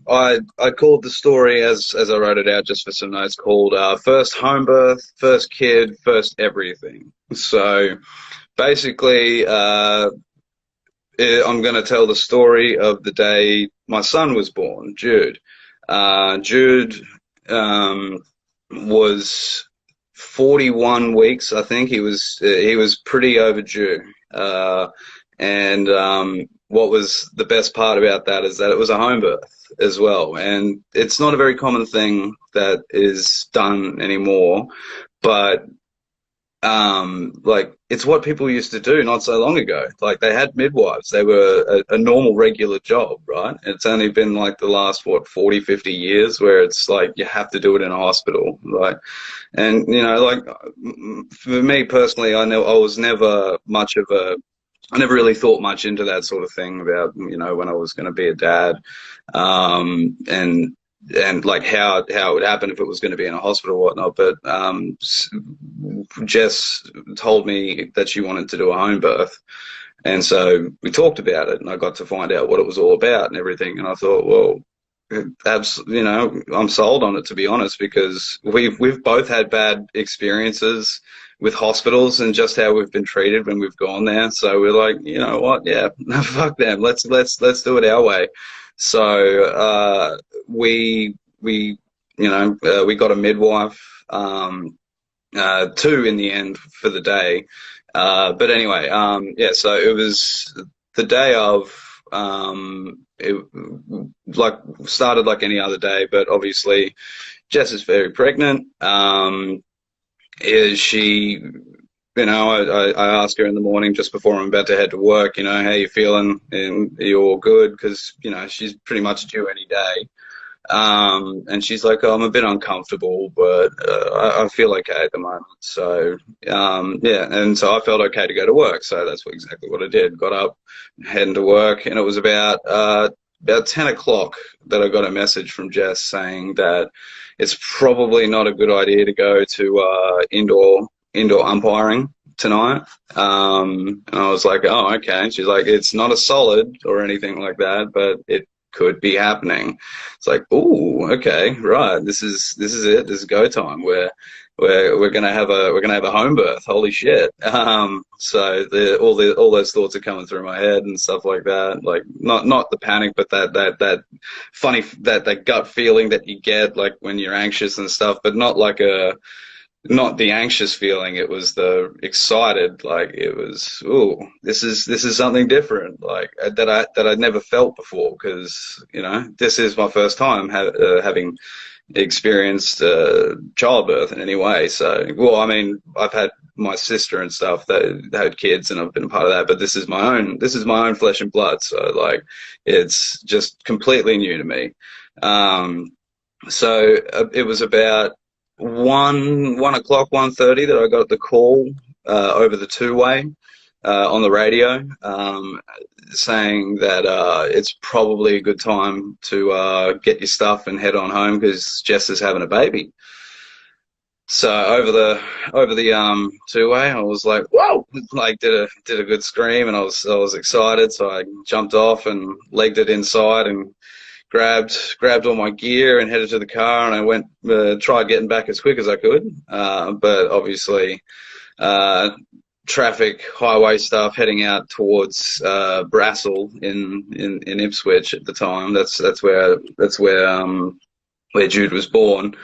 I called the story as I wrote it out just for some notes called First Home Birth, First Kid, First Everything. So basically, I'm going to tell the story of the day my son was born, Jude. Jude was 41 weeks, I think. He was pretty overdue. And what was the best part about that is that it was a home birth as well. And it's not a very common thing that is done anymore, but like it's what people used to do not so long ago. Like they had midwives. They were a normal regular job, right? It's only been like the last, what, 40, 50 years where it's like you have to do it in a hospital, right? And, like for me personally, I was never much of a, I never really thought much into that sort of thing about, when I was going to be a dad, and like how it would happen if it was going to be in a hospital or whatnot. But Jess told me that she wanted to do a home birth, and so we talked about it, and I got to find out what it was all about and everything. And I thought, well, I'm sold on it, to be honest, because we've both had bad experiences with hospitals and just how we've been treated when we've gone there. So we're like, you know what? Yeah, fuck them. Let's do it our way. So we got a midwife, two in the end for the day. But anyway, yeah. So it was the day of. It like started like any other day, but obviously Jess is very pregnant. Is she? I ask her in the morning just before I'm about to head to work. How you feeling? And are you all good? Because she's pretty much due any day. And she's like, oh, I'm a bit uncomfortable, but I feel okay at the moment. So, yeah, and so I felt okay to go to work. So that's exactly what I did. Got up, heading to work, and it was about 10 o'clock that I got a message from Jess saying that it's probably not a good idea to go to indoor umpiring tonight. And I was like, oh, okay. And she's like, it's not a solid or anything like that, but it could be happening. It's like, oh, okay, right. This is it. This is go time. We're gonna have a home birth. Holy shit. So all those thoughts are coming through my head and stuff like that. Like not the panic, but that funny that gut feeling that you get like when you're anxious and stuff, but not the anxious feeling. It was the excited, like it was, ooh, this is something different, like that I'd never felt before, because this is my first time having experienced childbirth in any way. So, well, I mean, I've had my sister and stuff that had kids, and I've been a part of that, but this is my own flesh and blood. So, like, it's just completely new to me. So it was about 1 o'clock, 1:30 that I got the call over the two-way on the radio, saying that it's probably a good time to get your stuff and head on home because Jess is having a baby. So over the two-way, I was like, whoa! Like did a good scream, and I was excited. So I jumped off and legged it inside and grabbed all my gear and headed to the car, and I went tried getting back as quick as I could, but obviously traffic, highway stuff, heading out towards Brassel in Ipswich at the time. That's where Jude was born,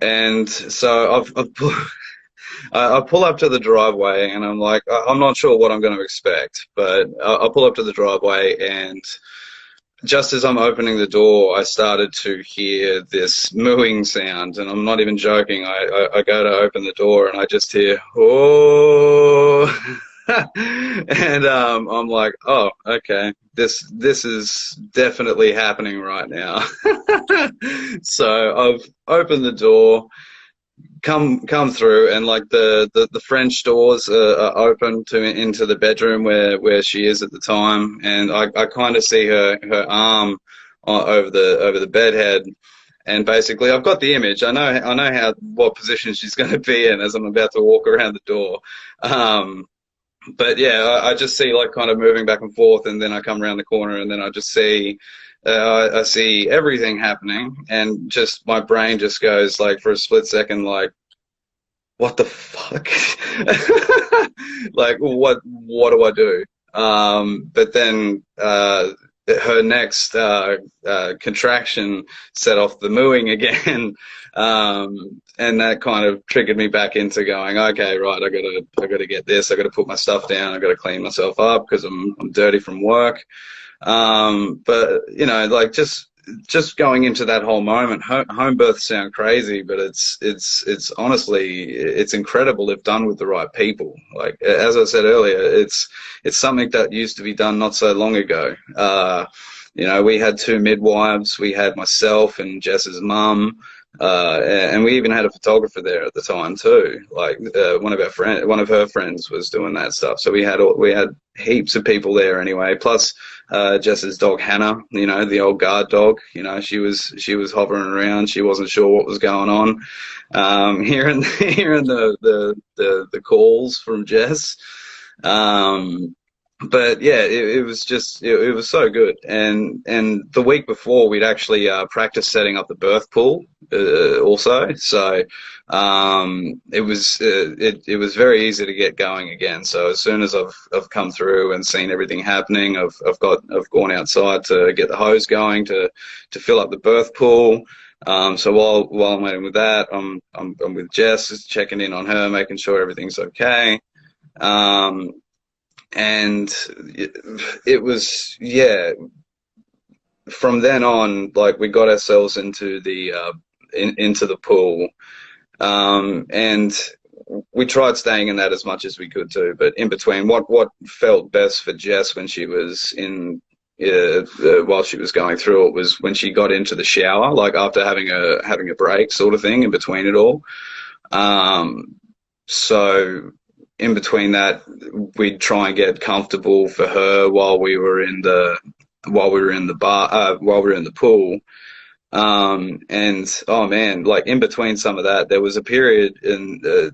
and so I pull up to the driveway, and I'm like, I'm not sure what I'm going to expect, but I pull up to the driveway, and just as I'm opening the door, I started to hear this mooing sound, and I'm not even joking. I go to open the door, and I just hear, oh, and I'm like, oh, okay, this is definitely happening right now. So I've opened the door, come through, and like the French doors are open into the bedroom where she is at the time, and I kind of see her arm over the bed head, and basically I've got the image. I know what position she's going to be in as I'm about to walk around the door. But yeah, I just see like kind of moving back and forth, and then I come around the corner, and then I just see I see everything happening, and just my brain just goes like for a split second, like, what the fuck? Like, what do I do? But then her next contraction set off the mooing again, and that kind of triggered me back into going, okay, right, I gotta get this. I gotta put my stuff down. I gotta clean myself up because I'm dirty from work. But you know, like just going into that whole moment, home births sound crazy, but it's honestly, it's incredible if done with the right people. Like, as I said earlier, it's something that used to be done not so long ago. You know, we had two midwives. We had myself and Jess's mum. And we even had a photographer there at the time too. Like one of her friends was doing that stuff. So we had heaps of people there anyway. Plus Jess's dog Hannah, you know, the old guard dog. You know, she was hovering around. She wasn't sure what was going on. Hearing the calls from Jess. But yeah, it was just it was so good. And the week before we'd actually practiced setting up the birth pool also. So it was very easy to get going again. So as soon as I've come through and seen everything happening, I've gone outside to get the hose going to fill up the birth pool. So while I'm waiting with that, I'm with Jess, just checking in on her, making sure everything's okay. And it was, yeah, from then on, like, we got ourselves into the into the pool, and we tried staying in that as much as we could too. But in between, what felt best for Jess when she was in while she was going through it was when she got into the shower, like after having a break, sort of thing, in between it all. So in between that, we'd try and get comfortable for her while we were in the pool. And oh man, like in between some of that, there was a period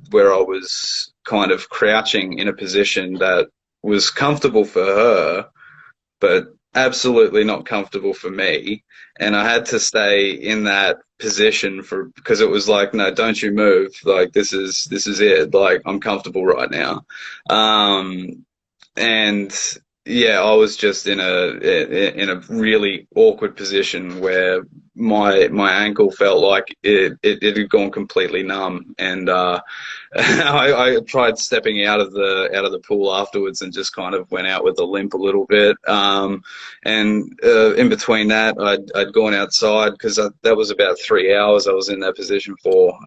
where I was kind of crouching in a position that was comfortable for her, but absolutely not comfortable for me. And I had to stay in that position because it was like, no, don't you move. Like, this is it. Like, I'm comfortable right now. And yeah, I was just in a really awkward position where my ankle felt like it had gone completely numb, and I tried stepping out of the pool afterwards and just kind of went out with a limp a little bit. And in between that, I'd gone outside because that was about 3 hours I was in that position for.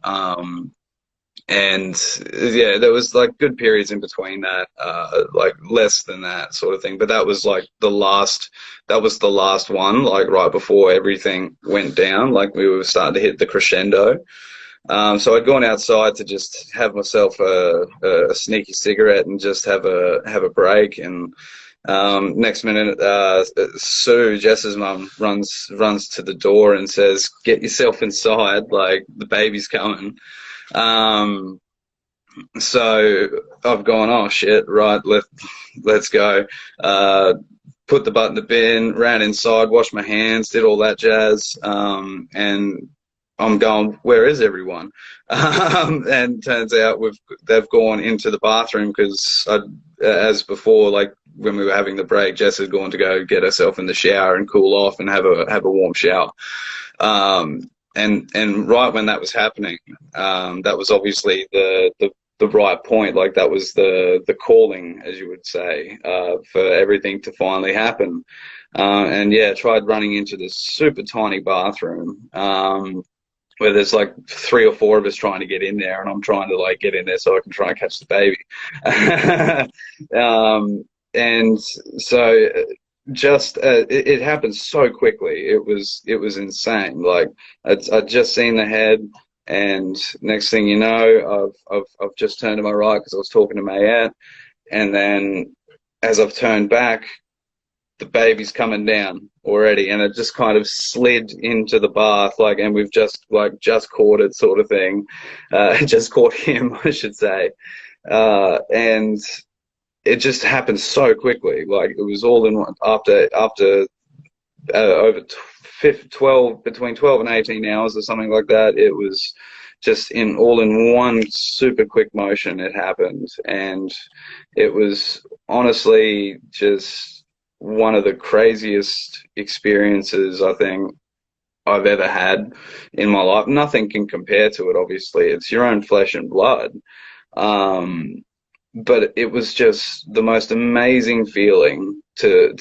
And yeah, there was like good periods in between that, like less than that sort of thing. But that was like the last one, like right before everything went down, like we were starting to hit the crescendo. So I'd gone outside to just have myself a sneaky cigarette and just have a break. And next minute, Sue, Jess's mum, runs to the door and says, "Get yourself inside, like the baby's coming." So I've gone, oh shit, right, let's go. Put the butt in the bin, ran inside, washed my hands, did all that jazz. And I'm going, where is everyone? And turns out they've gone into the bathroom because, as before, like when we were having the break, Jess had gone to go get herself in the shower and cool off and have a warm shower. And right when that was happening, that was obviously the right point. Like that was the calling, as you would say, for everything to finally happen. And yeah, tried running into this super tiny bathroom, where there's like 3 or 4 of us trying to get in there, and I'm trying to like get in there so I can try and catch the baby. And so just it happened so quickly. It was insane. Like I'd just seen the head, and next thing you know, I've just turned to my right because I was talking to Mayette, and then as I've turned back, the baby's coming down already, and it just kind of slid into the bath, like, and we've just caught it, sort of thing. Just caught him, I should say, and it just happened so quickly. Like it was all in one after over 12, between 12 and 18 hours or something like that. It was just all in one super quick motion. It happened, and it was honestly just one of the craziest experiences I think I've ever had in my life. Nothing can compare to it, obviously. It's your own flesh and blood. Um, but it was just the most amazing feeling to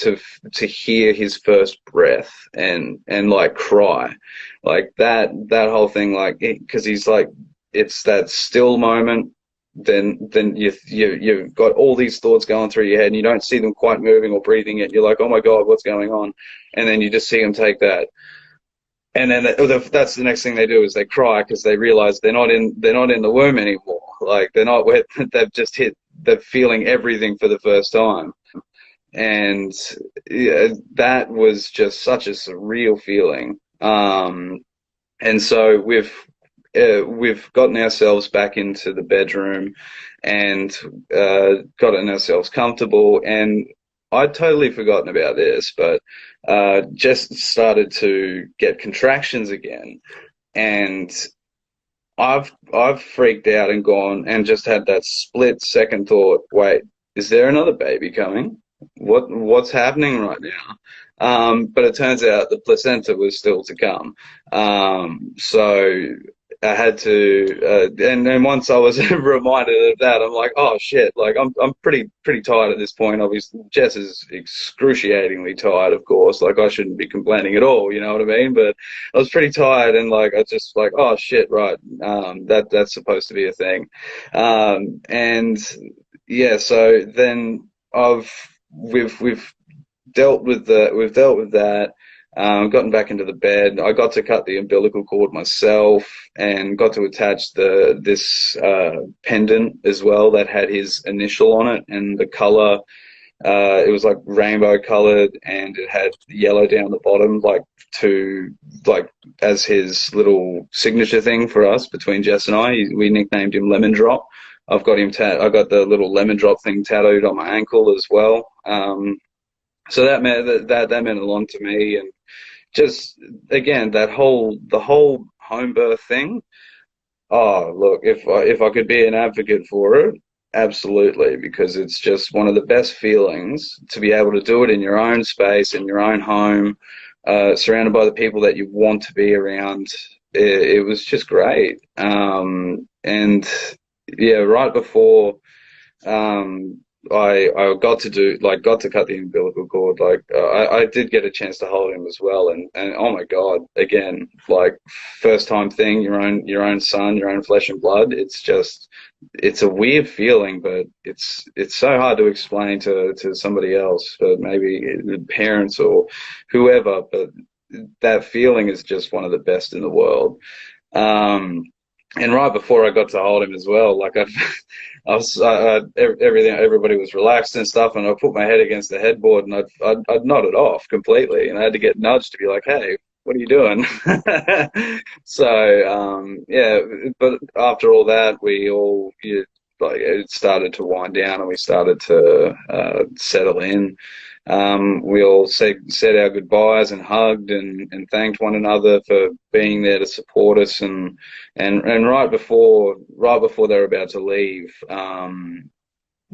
hear his first breath and like cry, like that whole thing, like because he's like, it's that still moment. Then you've got all these thoughts going through your head, and you don't see them quite moving or breathing it. You're like, oh my God, what's going on? And then you just see him take that. And then that's the next thing they do is they cry because they realize they're not in the womb anymore. Like they're not where they've just hit, they're feeling everything for the first time. And yeah, that was just such a surreal feeling. And so we've gotten ourselves back into the bedroom and gotten ourselves comfortable. And I'd totally forgotten about this, but just started to get contractions again, and I've freaked out and gone and just had that split second thought, wait, is there another baby coming? What's happening right now? But it turns out the placenta was still to come. So I had to, and then once I was reminded of that, I'm like, oh shit! Like I'm pretty tired at this point. Obviously, Jess is excruciatingly tired, of course. Like I shouldn't be complaining at all, you know what I mean? But I was pretty tired, and like I just like, oh shit, right? That's supposed to be a thing, and yeah. So then we've dealt with that. Gotten back into the bed. I got to cut the umbilical cord myself and got to attach this pendant as well that had his initial on it, and the color, it was like rainbow colored, and it had yellow down the bottom, like as his little signature thing for us between Jess and I. We nicknamed him Lemon Drop. I got the little lemon drop thing tattooed on my ankle as well. So that meant that meant a lot to me, and just again the whole home birth thing. Oh, look, if I could be an advocate for it, absolutely, because it's just one of the best feelings to be able to do it in your own space, in your own home, surrounded by the people that you want to be around. It was just great, and yeah, right before. I got to cut the umbilical cord. Like I did get a chance to hold him as well, and oh my God, again, like first time thing, your own son, your own flesh and blood. It's a weird feeling, but it's so hard to explain to somebody else, but maybe parents or whoever. But that feeling is just one of the best in the world. And right before I got to hold him as well, like everybody was relaxed and stuff, and I put my head against the headboard and I'd nodded off completely, and I had to get nudged to be like, hey, what are you doing? So yeah, but after all that, it started to wind down, and we started to settle in. We all said our goodbyes and hugged and thanked one another for being there to support us, and right before they were about to leave,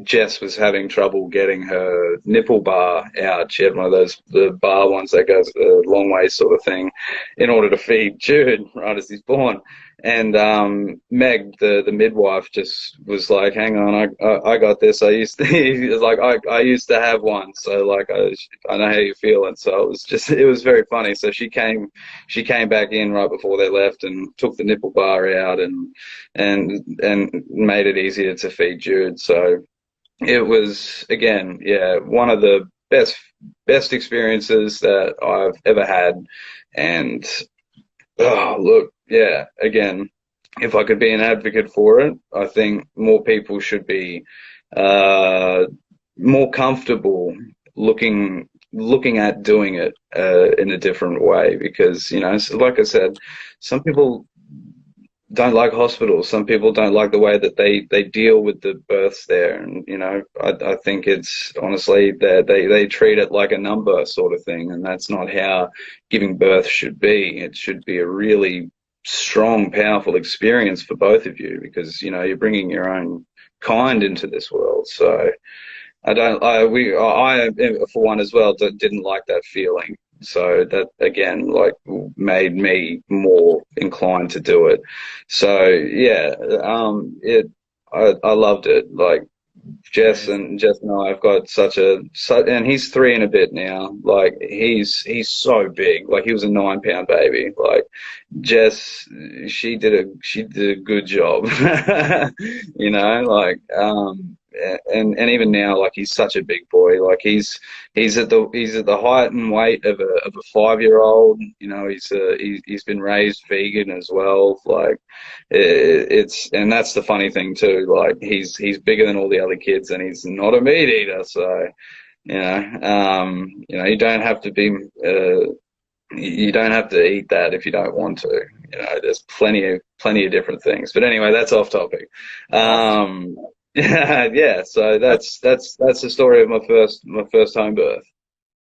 Jess was having trouble getting her nipple bar out. She had one of the bar ones that goes a long way sort of thing, in order to feed Jude right as he's born. And Meg, the midwife, just was like, "Hang on, I got this. I used to." He was like, I used to have one, so like I know how you feel. And so it was very funny. So she came back in right before they left and took the nipple bar out and made it easier to feed Jude. So it was, again, yeah, one of the best experiences that I've ever had. And oh, look, yeah, again, if I could be an advocate for it, I think more people should be more comfortable looking at doing it in a different way, because, you know, like I said, some people don't like hospitals. Some people don't like the way that they deal with the births there, and I think it's honestly that they treat it like a number sort of thing, and that's not how giving birth should be. It should be a really strong, powerful experience for both of you because you're bringing your own kind into this world. So I don't. I for one as well didn't like that feeling. So that again, like, made me more inclined to do it. So yeah, I loved it. Like Jess and I have got and he's 3 and a bit now. Like he's so big. Like he was a 9 pound baby. Like Jess, she did a good job. Like and even now, like he's such a big boy. Like he's at the height and weight of a 5-year-old. He's been raised vegan as well. Like and that's the funny thing too. Like he's bigger than all the other kids, and he's not a meat eater. So you don't have to be. You don't have to eat that if you don't want to. There's plenty of different things. But anyway, that's off topic. Yeah, yeah. So that's the story of my first home birth.